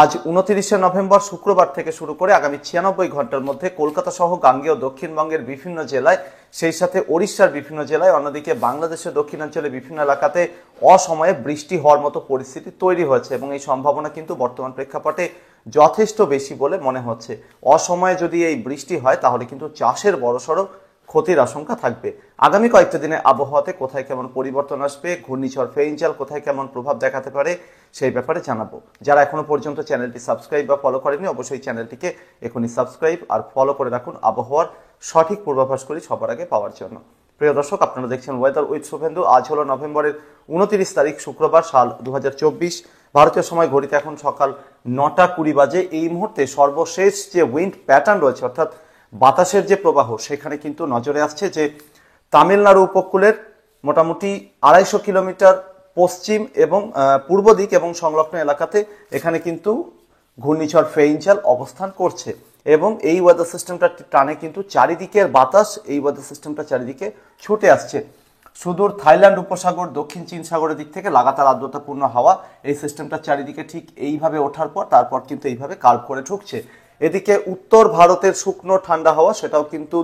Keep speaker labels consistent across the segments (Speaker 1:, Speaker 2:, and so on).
Speaker 1: আজ 29শে নভেম্বর শুক্রবার থেকে শুরু করে আগামী 96 ঘন্টার মধ্যে কলকাতা সহ গাঙ্গেয় দক্ষিণবঙ্গের বিভিন্ন জেলায়, সেই সাথে ওড়িশার বিভিন্ন জেলায়, অন্যদিকে বাংলাদেশের দক্ষিণাঞ্চলে বিভিন্ন এলাকাতে অসময়ে বৃষ্টি হওয়ার মতো পরিস্থিতি তৈরি হয়েছে এবং এই সম্ভাবনা কিন্তু বর্তমান প্রেক্ষাপটে যথেষ্ট বেশি বলে মনে হচ্ছে। অসময়ে যদি এই বৃষ্টি হয় তাহলে কিন্তু চাষের বড়সড় ক্ষতির আশঙ্কা থাকবে। আগামী কয়েকটা দিনে আবহাওয়াতে কোথায় কেমন পরিবর্তন আসবে, ঘূর্ণিঝড় ফেইঞ্জাল কোথায় কেমন প্রভাব দেখাতে পারে সেই ব্যাপারে জানাবো। যারা এখনো পর্যন্ত চ্যানেলটি সাবস্ক্রাইব বা ফলো করেনি অবশ্যই চ্যানেলটিকে এখনই সাবস্ক্রাইব আর ফলো করে রাখুন আবহাওয়ার সঠিক পূর্বাভাসগুলি সবার আগে পাওয়ার জন্য। প্রিয় দর্শক, আপনারা দেখছেন ওয়েদার উইথ শুভেন্দু। আজ হলো নভেম্বরের 29 তারিখ, শুক্রবার, সাল 2024। ভারতীয় সময় ঘড়িতে এখন সকাল 9টা 20 বাজে। এই মুহূর্তে সর্বশেষ যে উইন্ড প্যাটার্ন রয়েছে, অর্থাৎ বাতাসের যে প্রবাহ, সেখানে কিন্তু নজরে আসছে যে তামিলনাড়ু উপকূলের মোটামুটি 250 কিলোমিটার পশ্চিম এবং পূর্ব দিক এবং সংলগ্ন এলাকাতে এখানে কিন্তু ঘূর্ণিঝড় ফেইঞ্জাল অবস্থান করছে এবং এই ওয়েদার সিস্টেমটা টানে কিন্তু চারিদিকের বাতাস, এই ওয়েদার সিস্টেমটা চারিদিকে ছুটে আসছে। সুদূর থাইল্যান্ড উপসাগর, দক্ষিণ চীন সাগরের দিক থেকে লাগাতার আর্দ্রতাপূর্ণ হাওয়া এই সিস্টেমটা চারিদিকে ঠিক এইভাবে ওঠার পর তারপর কিন্তু এইভাবে কার্ভ করে ঢুকছে। এদিকে উত্তর ভারতের শুকনো ঠান্ডা হাওয়া, সেটাও কিন্তু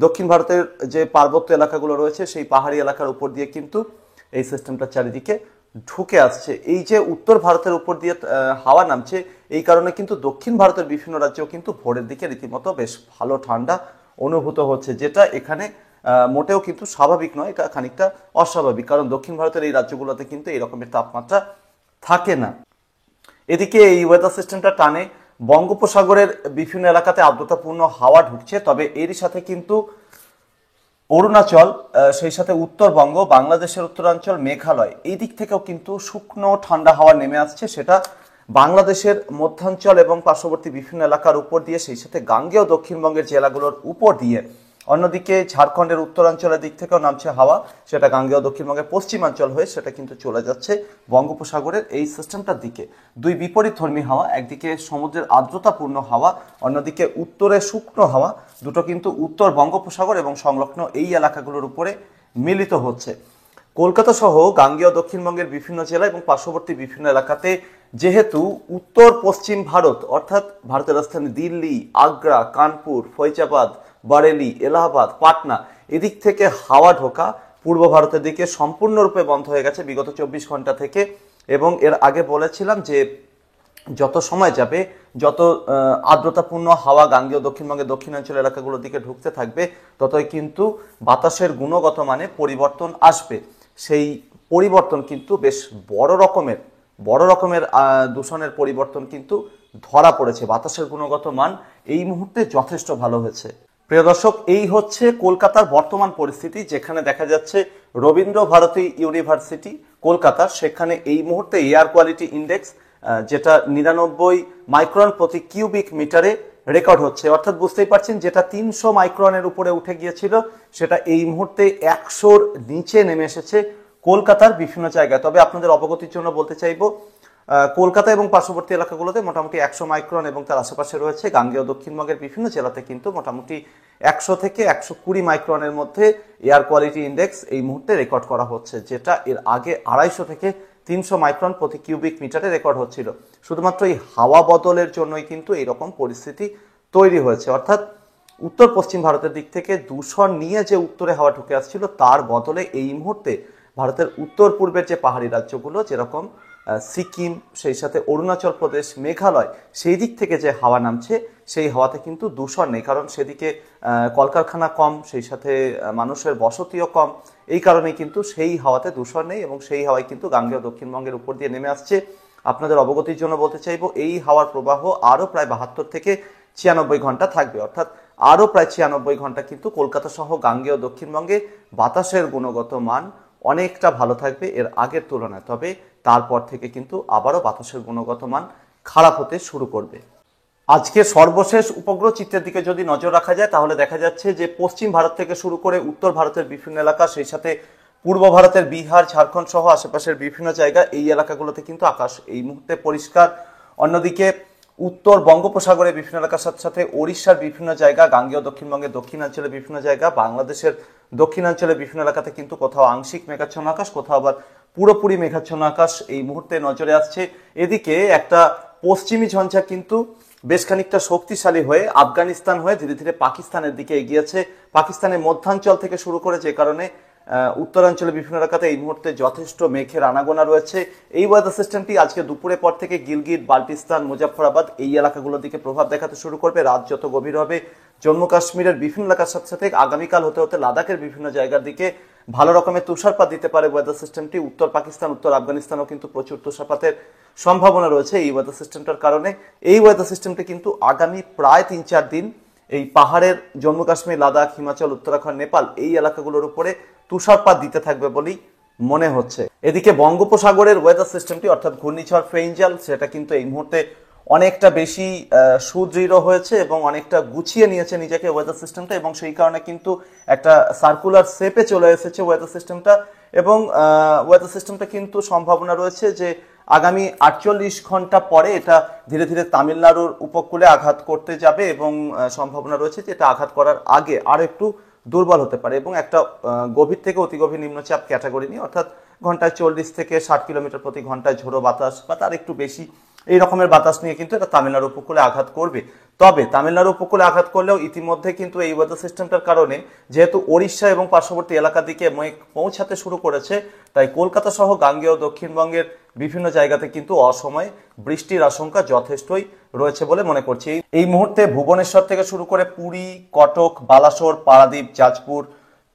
Speaker 1: দক্ষিণ ভারতের যে পার্বত্য এলাকাগুলো রয়েছে সেই পাহাড়ি এলাকার উপর দিয়ে কিন্তু এই সিস্টেমটা চারিদিকে ঢুকে আসছে। এই যে উত্তর ভারতের উপর দিয়ে হাওয়া নামছে, এই কারণে কিন্তু দক্ষিণ ভারতের বিভিন্ন রাজ্যেও কিন্তু ভোরের দিকে রীতিমতো বেশ ভালো ঠান্ডা অনুভূত হচ্ছে, যেটা এখানে মোটেও কিন্তু স্বাভাবিক নয়, এটা খানিকটা অস্বাভাবিক, কারণ দক্ষিণ ভারতের এই রাজ্যগুলোতে কিন্তু এই রকমের তাপমাত্রা থাকে না। এদিকে এই ওয়েদার সিস্টেমটা টানে বঙ্গোপসাগরের বিভিন্ন এলাকাতে আর্দ্রতাপূর্ণ হাওয়া ঢুকছে, তবে এরই সাথে কিন্তু অরুণাচল, সেই সাথে উত্তরবঙ্গ, বাংলাদেশের উত্তরাঞ্চল, মেঘালয়, এই দিক থেকেও কিন্তু শুকনো ঠান্ডা হাওয়া নেমে আসছে। সেটা বাংলাদেশের মধ্যাঞ্চল এবং পার্শ্ববর্তী বিভিন্ন এলাকার উপর দিয়ে, সেই সাথে গাঙ্গেয় দক্ষিণবঙ্গের জেলাগুলোর উপর দিয়ে। অন্যদিকে ঝাড়খণ্ডের উত্তরাঞ্চলের দিক থেকেও নামছে হাওয়া, সেটা গাঙ্গেয় দক্ষিণবঙ্গের পশ্চিমাঞ্চল হয়ে সেটা কিন্তু চলে যাচ্ছে বঙ্গোপসাগরের এই সিস্টেমটার দিকে। দুই বিপরীতধর্মী হাওয়া, একদিকে সমুদ্রের আর্দ্রতাপূর্ণ হাওয়া, অন্যদিকে উত্তরে শুকনো হাওয়া, দুটো কিন্তু উত্তর বঙ্গোপসাগর এবং সংলগ্ন এই এলাকাগুলোর উপরে মিলিত হচ্ছে। কলকাতা সহ গাঙ্গেয় দক্ষিণবঙ্গের বিভিন্ন জেলা এবং পার্শ্ববর্তী বিভিন্ন এলাকাতে যেহেতু উত্তর পশ্চিম ভারত, অর্থাৎ ভারতের রাজধানী দিল্লি, আগ্রা, কানপুর, ফৈজাবাদ, বারেলি, এলাহাবাদ, পাটনা, এদিক থেকে হাওয়া ঢোকা পূর্ব ভারতের দিকে সম্পূর্ণরূপে বন্ধ হয়ে গেছে বিগত 24 ঘন্টা থেকে। এবং এর আগে বলেছিলাম যে যত সময় যাবে, যত আর্দ্রতাপূর্ণ হাওয়া গাঙ্গেয় দক্ষিণবঙ্গের দক্ষিণাঞ্চল এলাকাগুলোর দিকে ঢুকতে থাকবে, ততই কিন্তু বাতাসের গুণগত মানে পরিবর্তন আসবে। সেই পরিবর্তন কিন্তু বেশ বড় রকমের দূষণের পরিবর্তন কিন্তু ধরা পড়েছে। বাতাসের গুণগত মান এই মুহূর্তে যথেষ্ট ভালো হয়েছে। প্রিয় দর্শক, এই হচ্ছে কলকাতার বর্তমান পরিস্থিতি, যেখানে দেখা যাচ্ছে রবীন্দ্র ভারতী ইউনিভার্সিটি কলকাতা, সেখানে এই মুহূর্তে এয়ার কোয়ালিটি ইন্ডেক্স যেটা 99 মাইক্রন প্রতি কিউবিক মিটারে রেকর্ড হচ্ছে। অর্থাৎ বুঝতেই পারছেন, যেটা 300 মাইক্রনের উপরে উঠে গিয়েছিল সেটা এই মুহূর্তে 100-র নিচে নেমে এসেছে কলকাতার বিভিন্ন জায়গায়। তবে আপনাদের অবগতির জন্য বলতে চাইবো, কলকাতা এবং পার্শ্ববর্তী এলাকাগুলোতে মোটামুটি 100 মাইক্রন এবং তার আশেপাশে রয়েছে। গাঙ্গেয় দক্ষিণবঙ্গের বিভিন্ন জেলাতে কিন্তু মোটামুটি 100 থেকে 120 মাইক্রনের মধ্যে এয়ার কোয়ালিটি ইন্ডেক্স এই মুহূর্তে রেকর্ড করা হচ্ছে, যেটা এর আগে 250 থেকে 300 মাইক্রন প্রতি কিউবিক মিটারে রেকর্ড হচ্ছিল। শুধুমাত্র এই হাওয়া বদলের জন্যই কিন্তু এইরকম পরিস্থিতি তৈরি হয়েছে। অর্থাৎ উত্তর পশ্চিম ভারতের দিক থেকে দূষণ নিয়ে যে উত্তরে হাওয়া ঢুকে আসছিল, তার বদলে এই মুহূর্তে ভারতের উত্তর পূর্বের যে পাহাড়ি রাজ্যগুলো, যেরকম সিকিম, সেই সাথে অরুণাচল প্রদেশ, মেঘালয়, সেই দিক থেকে যে হাওয়া নামছে সেই হাওয়াতে কিন্তু দূষণ নেই, কারণ সেদিকে কলকারখানা কম, সেই সাথে মানুষের বসতিও কম। এই কারণেই কিন্তু সেই হাওয়াতে দূষণ নেই এবং সেই হাওয়ায় কিন্তু গাঙ্গেয় দক্ষিণবঙ্গের উপর দিয়ে নেমে আসছে। আপনাদের অবগতির জন্য বলতে চাইবো, এই হাওয়ার প্রবাহ আরও প্রায় 72 থেকে 96 ঘন্টা থাকবে। অর্থাৎ আরও প্রায় 96 ঘন্টা কিন্তু কলকাতা সহ গাঙ্গেয় দক্ষিণবঙ্গে বাতাসের গুণগত মান অনেকটা ভালো থাকবে এর আগের তুলনায়। তবে তারপর থেকে কিন্তু আবারও বাতাসের গুণগত মান খারাপ হতে শুরু করবে। আজকে সর্বশেষ উপগ্রহ চিত্রের দিকে যদি নজর রাখা যায়, তাহলে দেখা যাচ্ছে যে পশ্চিম ভারত থেকে শুরু করে উত্তর ভারতের বিভিন্ন এলাকা, সেই সাথে পূর্ব ভারতের বিহার, ঝাড়খণ্ড সহ আশেপাশের বিভিন্ন জায়গা, এই এলাকাগুলোতে কিন্তু আকাশ এই মুহূর্তে পরিষ্কার। অন্যদিকে উত্তর বঙ্গোপসাগরের বিভিন্ন এলাকার সাথে সাথে ওড়িশার বিভিন্ন জায়গা, গাঙ্গেয় দক্ষিণবঙ্গের দক্ষিণাঞ্চলের বিভিন্ন জায়গা, বাংলাদেশের দক্ষিণাঞ্চলের বিভিন্ন এলাকাতে কিন্তু কোথাও আংশিক মেঘাচ্ছন্ন আকাশ, কোথাও আবার পুরোপুরি মেঘাচ্ছন্ন আকাশ এই মুহূর্তে নজরে আসছে। এদিকে একটা পশ্চিমী ঝঞ্ঝা কিন্তু বেশ খানিকটা শক্তিশালী হয়ে আফগানিস্তান হয়ে ধীরে ধীরে পাকিস্তানের দিকে এগিয়েছে। পাকিস্তানের মধ্যাঞ্চল থেকে শুরু করে, যে কারণে উত্তরাঞ্চলে বিভিন্ন এলাকাতে এই মুহূর্তে যথেষ্ট মেঘের আনাগোনা রয়েছে। এই ওয়েদার সিস্টেমটি আজকে দুপুরের পর থেকে গিলগিট, বাল্টিস্তান, মুজাফফরাবাদ এই এলাকাগুলোর দিকে প্রভাব দেখাতে শুরু করবে। রাত যত গভীর হবে জম্মু কাশ্মীরের বিভিন্ন এলাকার সাথে সাথে আগামীকাল হতে হতে লাদাখের বিভিন্ন জায়গার দিকে ভালো রকমের তুষারপাত দিতে পারে ওয়েদার সিস্টেমটি। উত্তর পাকিস্তান, উত্তর আফগানিস্তানও কিন্তু প্রচুর তুষারপাতের সম্ভাবনা রয়েছে এই ওয়েদার সিস্টেমটার কারণে। এই ওয়েদার সিস্টেমটি কিন্তু আগামী প্রায় 3-4 দিন এই পাহাড়ের জম্মু কাশ্মীর, লাদাখ, হিমাচল, উত্তরাখণ্ড, নেপাল এই এলাকাগুলোর উপরে তুষারপাত দিতে থাকবে বলেই মনে হচ্ছে। এদিকে বঙ্গোপসাগরের ওয়েদার সিস্টেমটি অর্থাৎ ঘূর্ণিঝড় ফেইঞ্জাল, সেটা কিন্তু এই মুহূর্তে অনেকটা বেশি সুদৃঢ় হয়েছে এবং অনেকটা গুছিয়ে নিয়েছে নিজেকে ওয়েদার সিস্টেমটা, এবং সেই কারণে কিন্তু একটা সার্কুলার শেপে চলে এসেছে ওয়েদার সিস্টেমটা। এবং ওয়েদার সিস্টেমটা কিন্তু সম্ভাবনা রয়েছে যে আগামী 48 ঘন্টা পরে এটা ধীরে ধীরে তামিলনাড়ুর উপকূলে আঘাত করতে যাবে, এবং সম্ভাবনা রয়েছে যে এটা আঘাত করার আগে আরো একটু দুর্বল হতে পারে এবং একটা গভীর থেকে অতি গভীর নিম্নচাপ ক্যাটাগরি নিয়ে, অর্থাৎ ঘন্টায় 40 থেকে 60 কিলোমিটার প্রতি ঘন্টায় ঝোড়ো বাতাস বা তার একটু বেশি এই রকমের বাতাস নিয়ে কিন্তু এটা তামিলনাড়ু উপকূলে আঘাত করবে। তবে তামিলনাড়ু উপকূলে আঘাত করলেও ইতিমধ্যে কিন্তু এই ওয়েদার সিস্টেমটার কারণে যেহেতু ওড়িশা এবং পার্শ্ববর্তী এলাকার দিকে মেঘ পৌঁছাতে শুরু করেছে, তাই কলকাতা সহ গাঙ্গেয় দক্ষিণবঙ্গের বিভিন্ন জায়গাতে কিন্তু অসময়ে বৃষ্টির আশঙ্কা যথেষ্টই রয়েছে বলে মনে করছি। এই মুহূর্তে ভুবনেশ্বর থেকে শুরু করে পুরী, কটক, বালাসোর, পারাদ্বীপ, যাজপুর,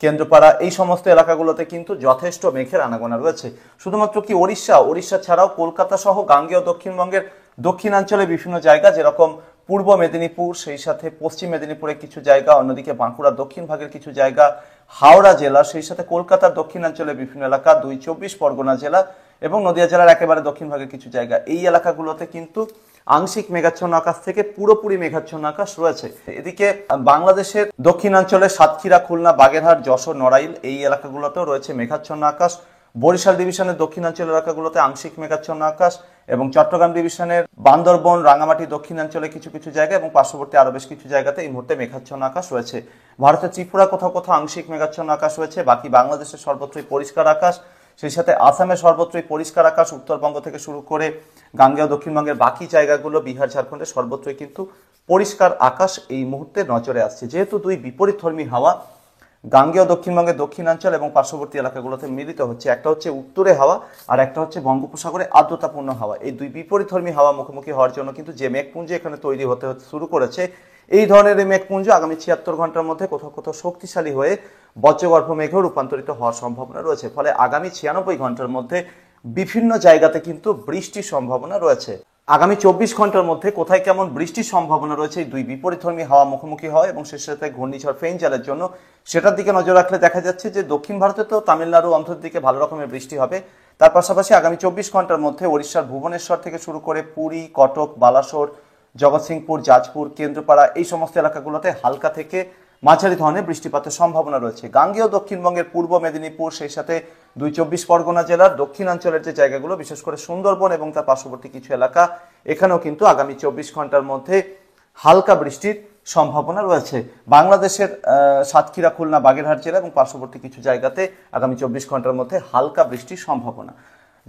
Speaker 1: কেন্দ্রপাড়া এই সমস্ত এলাকাগুলোতে কিন্তু যথেষ্ট মেঘের আনাগোনা রয়েছে। শুধুমাত্র কি ওড়িশা ছাড়াও কলকাতা সহ গাঙ্গেয় দক্ষিণবঙ্গের দক্ষিণাঞ্চলে বিভিন্ন জায়গা, যেরকম পূর্ব মেদিনীপুর, সেই সাথে পশ্চিম মেদিনীপুরের কিছু জায়গা, অন্যদিকে বাঁকুড়ার দক্ষিণ ভাগের কিছু জায়গা, হাওড়া জেলা, সেই সাথে কলকাতার দক্ষিণাঞ্চলে বিভিন্ন এলাকা, 24 পরগনা জেলা এবং নদিয়া জেলার একেবারে দক্ষিণ ভাগের কিছু জায়গা, এই এলাকাগুলোতে কিন্তু আংশিক মেঘাচ্ছন্ন আকাশ থেকে পুরোপুরি মেঘাচ্ছন্ন আকাশ রয়েছে। এদিকে বাংলাদেশের দক্ষিণাঞ্চলে সাতক্ষীরা, খুলনা, বাগেরহাট, যশোর, নড়াইল এই এলাকাগুলোতেও রয়েছে মেঘাচ্ছন্ন আকাশ। বরিশাল ডিভিশনের দক্ষিণাঞ্চল এলাকাগুলোতে আংশিক মেঘাচ্ছন্ন আকাশ, এবং চট্টগ্রাম ডিভিশনের বান্দরবন, রাঙামাটি দক্ষিণাঞ্চলে কিছু কিছু জায়গা এবং পার্শ্ববর্তী আরো বেশ কিছু জায়গাতে এই মুহূর্তে মেঘাচ্ছন্ন আকাশ রয়েছে। ভারতের ত্রিপুরা কোথাও কোথাও আংশিক মেঘাচ্ছন্ন আকাশ রয়েছে, বাকি বাংলাদেশের সর্বত্রই পরিষ্কার আকাশ। সেই সাথে আসামের সর্বত্রই পরিষ্কার আকাশ, উত্তরবঙ্গ থেকে শুরু করে গাঙ্গেয় দক্ষিণবঙ্গের বাকি জায়গাগুলো, বিহার, ঝাড়খণ্ডের সর্বত্রই কিন্তু পরিষ্কার আকাশ এই মুহূর্তে নজরে আসছে। যেহেতু দুই বিপরীতধর্মী হাওয়া গাঙ্গেয় দক্ষিণবঙ্গের দক্ষিণাঞ্চল এবং পার্শ্ববর্তী এলাকাগুলোতে মিলিত হচ্ছে, একটা হচ্ছে উত্তরে হাওয়া আর একটা হচ্ছে বঙ্গোপসাগরে আর্দ্রতাপূর্ণ হাওয়া, এই দুই বিপরীতধর্মী হাওয়া মুখোমুখি হওয়ার জন্য কিন্তু যে মেঘপুঞ্জ এখানে তৈরি হতে শুরু করেছে, এই ধরনের এই মেঘপুঞ্জ আগামী 76 ঘন্টার মধ্যে কোথাও কোথাও শক্তিশালী হয়ে বজ্রগর্ভ মেঘে রূপান্তরিত হওয়ার সম্ভাবনা রয়েছে। ফলে আগামী 96 ঘন্টার মধ্যে বিভিন্ন জায়গাতে কিন্তু বৃষ্টির সম্ভাবনা রয়েছে। আগামী 24 ঘন্টার মধ্যে কোথায় কেমন বৃষ্টির সম্ভাবনা রয়েছে এই দুই বিপরীতধর্মী হাওয়া মুখোমুখি হয় এবং সেই সাথে ঘূর্ণিঝড় ফেইঞ্জালের জন্য, সেটার দিকে নজর রাখলে দেখা যাচ্ছে যে দক্ষিণ ভারতে তো তামিলনাড়ু অঞ্চলের দিকে ভালো রকমের বৃষ্টি হবে। তার পাশাপাশি আগামী 24 ঘন্টার মধ্যে ওড়িশার ভুবনেশ্বর থেকে শুরু করে পুরী, কটক, বালাসোর, জগৎসিংপুর, যাজপুর, কেন্দ্রপাড়া এই সমস্ত এলাকাগুলোতে হালকা থেকে মাঝারি ধরনের বৃষ্টিপাতের সম্ভাবনা রয়েছে। গাঙ্গেয় দক্ষিণবঙ্গের পূর্ব মেদিনীপুর, সেই সাথে 24 পরগনা জেলার দক্ষিণাঞ্চলের যে জায়গাগুলো, বিশেষ করে সুন্দরবন এবং তার পার্শ্ববর্তী কিছু এলাকা, এখানেও কিন্তু আগামী 24 ঘন্টার মধ্যে হালকা বৃষ্টির সম্ভাবনা রয়েছে। বাংলাদেশের সাতক্ষীরা, খুলনা, বাগেরহাট জেলা এবং পার্শ্ববর্তী কিছু জায়গাতে আগামী 24 ঘন্টার মধ্যে হালকা বৃষ্টির সম্ভাবনা।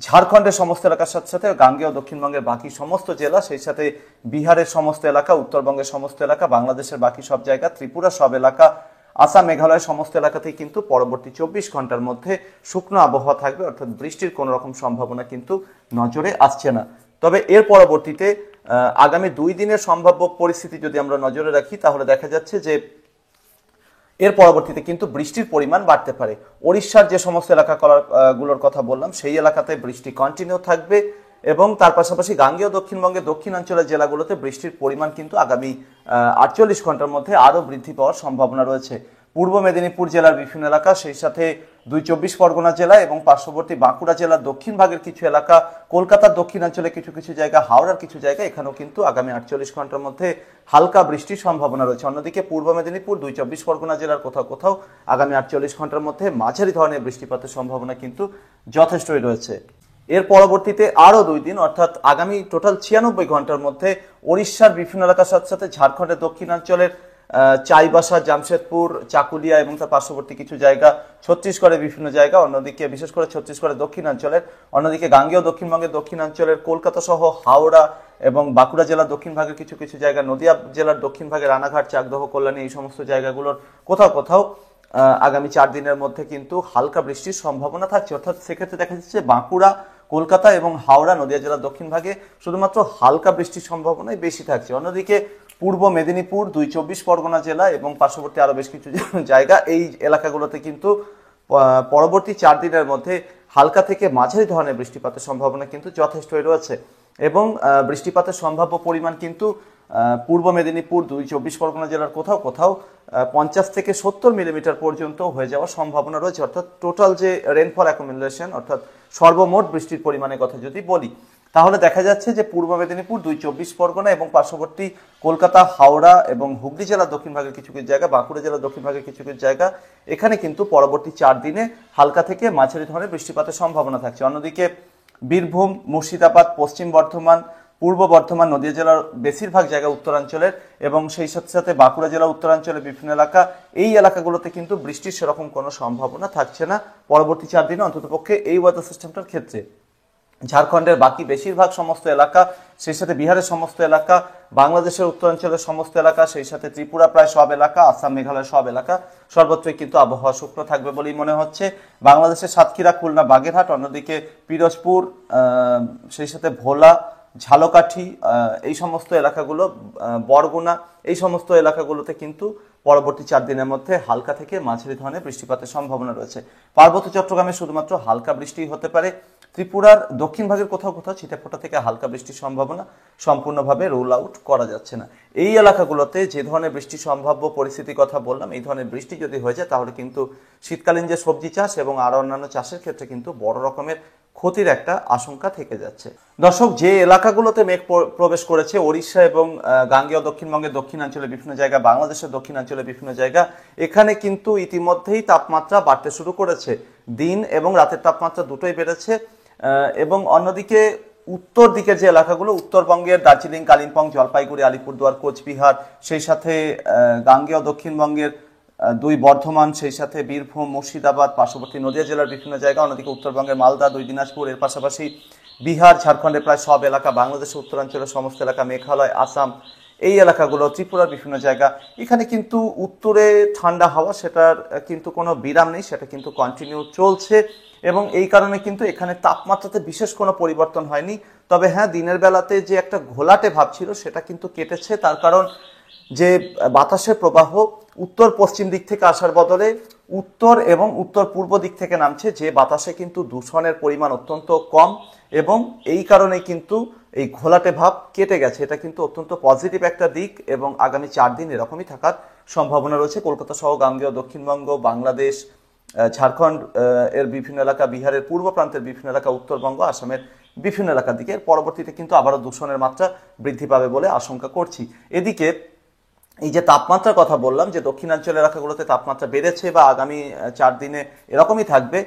Speaker 1: ঝাড়খণ্ডের সমস্ত এলাকার সাথে সাথে গাঙ্গেয় দক্ষিণবঙ্গের বাকি সমস্ত জেলা, সেই সাথে বিহারের সমস্ত এলাকা, উত্তরবঙ্গের সমস্ত এলাকা, বাংলাদেশের বাকি সব জায়গা, ত্রিপুরা সব এলাকা, আসাম, মেঘালয়ের সমস্ত এলাকাতেই কিন্তু পরবর্তী 24 ঘন্টার মধ্যে শুকনো আবহাওয়া থাকবে, অর্থাৎ বৃষ্টির কোনো রকম সম্ভাবনা কিন্তু নজরে আসছে না। তবে এর পরবর্তীতে আগামী 2 দিনের সম্ভাব্য পরিস্থিতি যদি আমরা নজরে রাখি, তাহলে দেখা যাচ্ছে যে এর পরবর্তীতে কিন্তু বৃষ্টির পরিমাণ বাড়তে পারে। ওড়িশার যে সমস্ত এলাকাগুলোর কথা বললাম, সেই এলাকাতে বৃষ্টি কন্টিনিউ থাকবে এবং তার পাশাপাশি গাঙ্গেয় দক্ষিণবঙ্গের দক্ষিণাঞ্চলের জেলাগুলোতে বৃষ্টির পরিমাণ কিন্তু আগামী 48 ঘন্টার মধ্যে আরও বৃদ্ধি পাওয়ার সম্ভাবনা রয়েছে। পূর্ব মেদিনীপুর জেলার বিভিন্ন এলাকা, সেই সাথে 24 পরগনা জেলা এবং পার্শ্ববর্তী বাঁকুড়া জেলার দক্ষিণ ভাগের কিছু এলাকা, কলকাতার দক্ষিণাঞ্চলে কিছু কিছু জায়গা, হাওড়ার কিছু জায়গা, এখানেও কিন্তু আগামী 48 ঘন্টার মধ্যে হালকা বৃষ্টির সম্ভাবনা রয়েছে। অন্যদিকে পূর্ব মেদিনীপুর, 24 পরগনা জেলার কোথাও কোথাও আগামী 48 ঘন্টার মধ্যে মাঝারি ধরনের বৃষ্টিপাতের সম্ভাবনা কিন্তু যথেষ্টই রয়েছে। এর পরবর্তীতে আরও 2 দিন, অর্থাৎ আগামী টোটাল 96 ঘন্টার মধ্যে ওড়িশার বিভিন্ন এলাকার সাথে সাথে ঝাড়খণ্ডের দক্ষিণাঞ্চলের চাইবাসা, জামশেদপুর, চাকুলিয়া এবং তার পার্শ্ববর্তী কিছু জায়গা, ছত্তিশগড়ের বিভিন্ন জায়গা, অন্যদিকে বিশেষ করে ছত্তিশগড়ের দক্ষিণাঞ্চলের, অন্যদিকে গাঙ্গেয় দক্ষিণবঙ্গের দক্ষিণাঞ্চলের কলকাতা সহ হাওড়া এবং বাঁকুড়া জেলার দক্ষিণ ভাগের কিছু কিছু জায়গা, নদিয়া জেলার দক্ষিণ ভাগে রানাঘাট, চাকদহ, কল্যাণী, এই সমস্ত জায়গাগুলোর কোথাও কোথাও আগামী 4 দিনের মধ্যে কিন্তু হালকা বৃষ্টির সম্ভাবনা থাকছে। অর্থাৎ সেক্ষেত্রে দেখা যাচ্ছে বাঁকুড়া, কলকাতা এবং হাওড়া, নদিয়া জেলার দক্ষিণ ভাগে শুধুমাত্র হালকা বৃষ্টির সম্ভাবনাই বেশি থাকছে। অন্যদিকে পূর্ব মেদিনীপুর, 24 পরগনা জেলা এবং পার্শ্ববর্তী আরো বেশ কিছু জায়গা, এই এলাকাগুলোতে কিন্তু পরবর্তী 4 দিনের মধ্যে হালকা থেকে মাঝারি ধরনের বৃষ্টিপাতের সম্ভাবনা কিন্তু যথেষ্টই রয়েছে। এবং বৃষ্টিপাতের সম্ভাব্য পরিমাণ কিন্তু পূর্ব মেদিনীপুর, 24 পরগনা জেলার কোথাও কোথাও 50 থেকে 70 মিলিমিটার পর্যন্ত হয়ে যাওয়ার সম্ভাবনা রয়েছে। অর্থাৎ টোটাল যে রেনফল অ্যাকুমুলেশন, অর্থাৎ সর্বমোট বৃষ্টির পরিমাণের কথা যদি বলি, তাহলে দেখা যাচ্ছে যে পূর্ব মেদিনীপুর, 24 পরগনা এবং পার্শ্ববর্তী কলকাতা, হাওড়া এবং হুগলি জেলার দক্ষিণ ভাগের কিছু কিছু জায়গা, বাঁকুড়া জেলার দক্ষিণ ভাগের কিছু কিছু জায়গা, এখানে কিন্তু পরবর্তী 4 দিনে হালকা থেকে মাঝারি ধরনের বৃষ্টিপাতের সম্ভাবনা থাকছে। অন্যদিকে বীরভূম, মুর্শিদাবাদ, পশ্চিম বর্ধমান, পূর্ব বর্ধমান, নদিয়া জেলার বেশিরভাগ জায়গা উত্তরাঞ্চলের এবং সেই সাথে সাথে বাঁকুড়া জেলা উত্তরাঞ্চলের বিভিন্ন এলাকা, এই এলাকাগুলোতে কিন্তু বৃষ্টির সেরকম কোনো সম্ভাবনা থাকছে না পরবর্তী 4 দিনে, অন্ততপক্ষে এই ওয়েদার সিস্টেমটার ক্ষেত্রে। ঝাড়খণ্ডের বাকি বেশিরভাগ সমস্ত এলাকা, সেই সাথে বিহারের সমস্ত এলাকা, বাংলাদেশের উত্তরাঞ্চলের সমস্ত এলাকা, সেই সাথে ত্রিপুরা প্রায় সব এলাকা, আসাম, মেঘালয়ের সব এলাকা, সর্বত্রই কিন্তু আবহাওয়া শুকনো থাকবে বলেই মনে হচ্ছে। বাংলাদেশের সাতক্ষীরা, খুলনা, বাগেরহাট, অন্যদিকে পিরোজপুর, সেই সাথে ভোলা, ঝালকাঠি, এই সমস্ত এলাকাগুলো, বরগুনা, এই সমস্ত এলাকাগুলোতে কিন্তু পরবর্তী 4 দিনের মধ্যে হালকা থেকে মাঝারি ধরনের বৃষ্টিপাতের সম্ভাবনা রয়েছে। পার্বত্য চট্টগ্রামে শুধুমাত্র হালকা বৃষ্টি হতে পারে। ত্রিপুরার দক্ষিণ ভাগের কোথাও কোথাও ছিটেফোঁটা থেকে হালকা বৃষ্টির সম্ভাবনা সম্পূর্ণভাবে রুল আউট করা যাচ্ছে না। এই এলাকাগুলোতে যে ধরনের বৃষ্টির সম্ভাব্য পরিস্থিতির কথা বললাম, এই ধরনের বৃষ্টি যদি হয়ে যায় তাহলে কিন্তু শীতকালীন যে সবজি চাষ এবং আরো অন্যান্য চাষের ক্ষেত্রে কিন্তু বড় রকমের ক্ষতির একটা আশঙ্কা থেকে যাচ্ছে। দর্শক, যে এলাকাগুলোতে মেঘ প্রবেশ করেছে, ওড়িশা এবং গাঙ্গেয় দক্ষিণবঙ্গের দক্ষিণাঞ্চলের বিভিন্ন জায়গা, বাংলাদেশের দক্ষিণাঞ্চলের বিভিন্ন জায়গা, এখানে কিন্তু ইতিমধ্যেই তাপমাত্রা বাড়তে শুরু করেছে। দিন এবং রাতের তাপমাত্রা দুটোই বেড়েছে। এবং অন্যদিকে উত্তর দিকের যে এলাকাগুলো, উত্তরবঙ্গের দার্জিলিং, কালিম্পং, জলপাইগুড়ি, আলিপুরদুয়ার, কোচবিহার, সেই সাথে গাঙ্গেয় দক্ষিণবঙ্গের 2 বর্ধমান, সেই সাথে বীরভূম, মুর্শিদাবাদ, পার্শ্ববর্তী নদিয়া জেলার বিভিন্ন জায়গা, অন্যদিকে উত্তরবঙ্গের মালদা, 2 দিনাজপুর, এর পাশাপাশি বিহার, ঝাড়খণ্ডের প্রায় সব এলাকা, বাংলাদেশের উত্তরাঞ্চলের সমস্ত এলাকা, মেঘালয়, আসাম, এই এলাকাগুলো, ত্রিপুরার বিভিন্ন জায়গা, এখানে কিন্তু উত্তরে ঠান্ডা হাওয়া, সেটার কিন্তু কোনো বিরাম নেই, সেটা কিন্তু কন্টিনিউ চলছে। এবং এই কারণে কিন্তু এখানে তাপমাত্রাতে বিশেষ কোনো পরিবর্তন হয়নি। তবে হ্যাঁ, দিনের বেলাতে যে একটা ঘোলাটে ভাব ছিল সেটা কিন্তু কেটেছে। তার কারণ যে বাতাসের প্রবাহ উত্তর পশ্চিম দিক থেকে আসার বদলে উত্তর এবং উত্তর পূর্ব দিক থেকে নামছে, যে বাতাসে কিন্তু দূষণের পরিমাণ অত্যন্ত কম এবং এই কারণে কিন্তু এই ঘোলাটে ভাব কেটে গেছে। এটা কিন্তু অত্যন্ত পজিটিভ একটা দিক এবং আগামী 4 দিন এরকমই থাকার সম্ভাবনা রয়েছে। কলকাতা সহ গাঙ্গেয় দক্ষিণবঙ্গ, বাংলাদেশ, ঝাড়খণ্ড এর বিভিন্ন এলাকা, বিহারের পূর্ব প্রান্তের বিভিন্ন এলাকা, উত্তরবঙ্গ, আসামের বিভিন্ন এলাকার দিকে পরবর্তীতে কিন্তু আবারও দূষণের মাত্রা বৃদ্ধি পাবে বলে আশঙ্কা করছি। এদিকে এই যে তাপমাত্রার কথা বললাম, যে দক্ষিণাঞ্চল এলাকাগুলোতে তাপমাত্রা বেড়েছে বা আগামী 4 দিনে এরকমই থাকবে,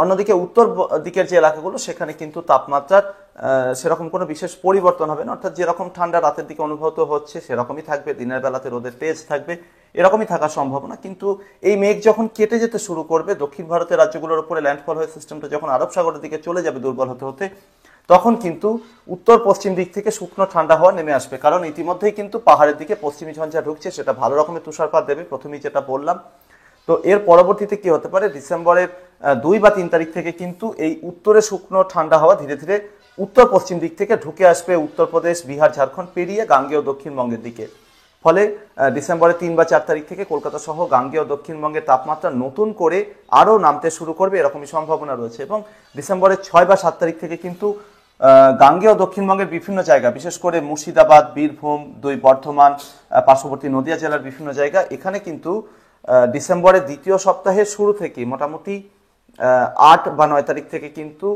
Speaker 1: অন্যদিকে উত্তর দিকের যে এলাকাগুলো সেখানে কিন্তু তাপমাত্রার সেরকম কোনো বিশেষ পরিবর্তন হবে না। অর্থাৎ যেরকম ঠান্ডা রাতের দিকে অনুভূত হচ্ছে সেরকমই থাকবে, দিনের বেলাতে রোদের তেজ থাকবে, এরকমই থাকার সম্ভাবনা। কিন্তু এই মেঘ যখন কেটে যেতে শুরু করবে, দক্ষিণ ভারতের রাজ্যগুলোর উপরে ল্যান্ডফল হয়ে সিস্টেমটা যখন আরব সাগরের দিকে চলে যাবে দুর্বল হতে হতে, তখন কিন্তু উত্তর পশ্চিম দিক থেকে শুকনো ঠান্ডা হাওয়া নেমে আসবে। কারণ ইতিমধ্যেই কিন্তু পাহাড়ের দিকে পশ্চিমী ঝঞ্ঝা ঢুকছে, সেটা ভালো রকমের তুষারপাত দেবে, প্রথমেই যেটা বললাম। তো এর পরবর্তীতে কি হতে পারে, ডিসেম্বরের 2 বা 3 তারিখ থেকে কিন্তু এই উত্তরে শুকনো ঠান্ডা হাওয়া ধীরে ধীরে উত্তর পশ্চিম দিক থেকে ঢুকে আসবে উত্তরপ্রদেশ, বিহার, ঝাড়খণ্ড পেরিয়ে গাঙ্গেয় দক্ষিণবঙ্গের দিকে। ফলে ডিসেম্বরের 3 বা 4 তারিখ থেকে কলকাতা সহ গাঙ্গেয় দক্ষিণবঙ্গের তাপমাত্রা নতুন করে আরও নামতে শুরু করবে, এরকমই সম্ভাবনা রয়েছে। এবং ডিসেম্বরের 6 বা 7 তারিখ থেকে কিন্তু গাঙ্গেয় দক্ষিণবঙ্গের বিভিন্ন জায়গা, বিশেষ করে মুর্শিদাবাদ, বীরভূম, 2 বর্ধমান, পার্শ্ববর্তী নদিয়া জেলার বিভিন্ন জায়গা, এখানে কিন্তু ডিসেম্বরের দ্বিতীয় সপ্তাহের শুরু থেকে মোটামুটি 8 বা 9 তারিখ থেকে কিন্তু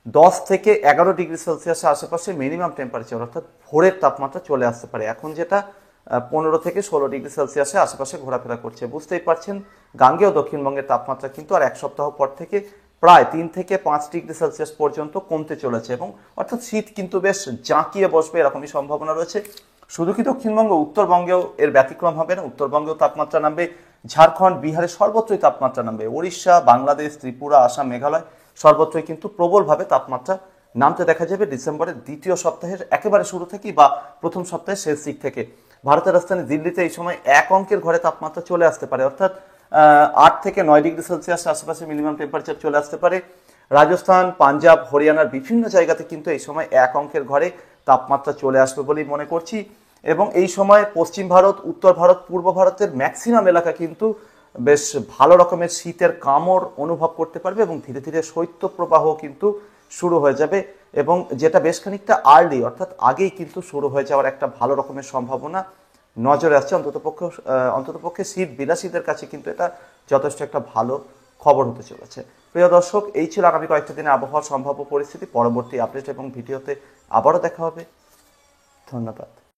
Speaker 1: 10 থেকে 11 ডিগ্রি সেলসিয়াসের আশেপাশে মিনিমাম টেম্পারেচার, অর্থাৎ ভোরের তাপমাত্রা চলে আসতে পারে। এখন যেটা 15 থেকে 16 ডিগ্রি সেলসিয়াসের আশেপাশে ঘোরাফেরা করছে, বুঝতেই পারছেন গাঙ্গেয় দক্ষিণবঙ্গের তাপমাত্রা কিন্তু আর 1 সপ্তাহ পর থেকে প্রায় 3 থেকে 5 ডিগ্রি সেলসিয়াস পর্যন্ত কমতে চলেছে। এবং অর্থাৎ শীত কিন্তু বেশ জাঁকিয়ে বসবে, এরকমই সম্ভাবনা রয়েছে। শুধু কি দক্ষিণবঙ্গ, উত্তরবঙ্গেও এর ব্যতিক্রম হবে না। উত্তরবঙ্গেও তাপমাত্রা নামবে, ঝাড়খণ্ড, বিহারে সর্বত্রই তাপমাত্রা নামবে, উড়িষ্যা, বাংলাদেশ, ত্রিপুরা, আসাম, মেঘালয় সর্বত্রই কিন্তু প্রবলভাবে তাপমাত্রা নামতে দেখা যাবে ডিসেম্বরের দ্বিতীয় সপ্তাহের একেবারে শুরু থেকেই বা প্রথম সপ্তাহের শেষ দিক থেকে। ভারতের রাজধানী দিল্লিতে এই সময় এক অঙ্কের ঘরে তাপমাত্রা চলে আসতে পারে, অর্থাৎ 8 থেকে 9 ডিগ্রি সেলসিয়াস আশেপাশে মিনিমাম টেম্পারেচার চলে আসতে পারে। রাজস্থান, পাঞ্জাব, হরিয়ানার বিভিন্ন জায়গাতে কিন্তু এই সময় এক অঙ্কের ঘরে তাপমাত্রা চলে আসবে বলেই মনে করছি। এবং এই সময় পশ্চিম ভারত, উত্তর ভারত, পূর্ব ভারতের ম্যাক্সিমাম এলাকা কিন্তু বেশ ভালো রকমের শীতের কামড় অনুভব করতে পারবে এবং ধীরে ধীরে শৈত্যপ্রবাহ কিন্তু শুরু হয়ে যাবে, এবং যেটা বেশ খানিকটা আর্লি অর্থাৎ আগেই কিন্তু শুরু হয়ে যাওয়ার একটা ভালো রকমের সম্ভাবনা নজরে আসছে। অন্ততপক্ষে শীত বিলাসীদের কাছে কিন্তু এটা যথেষ্ট একটা ভালো খবর হতে চলেছে। প্রিয় দর্শক, এই ছিল আগামী কয়েকটা দিনে আবহাওয়ার সম্ভাব্য পরিস্থিতি। পরবর্তী আপডেট এবং ভিডিওতে আবারও দেখা হবে। ধন্যবাদ।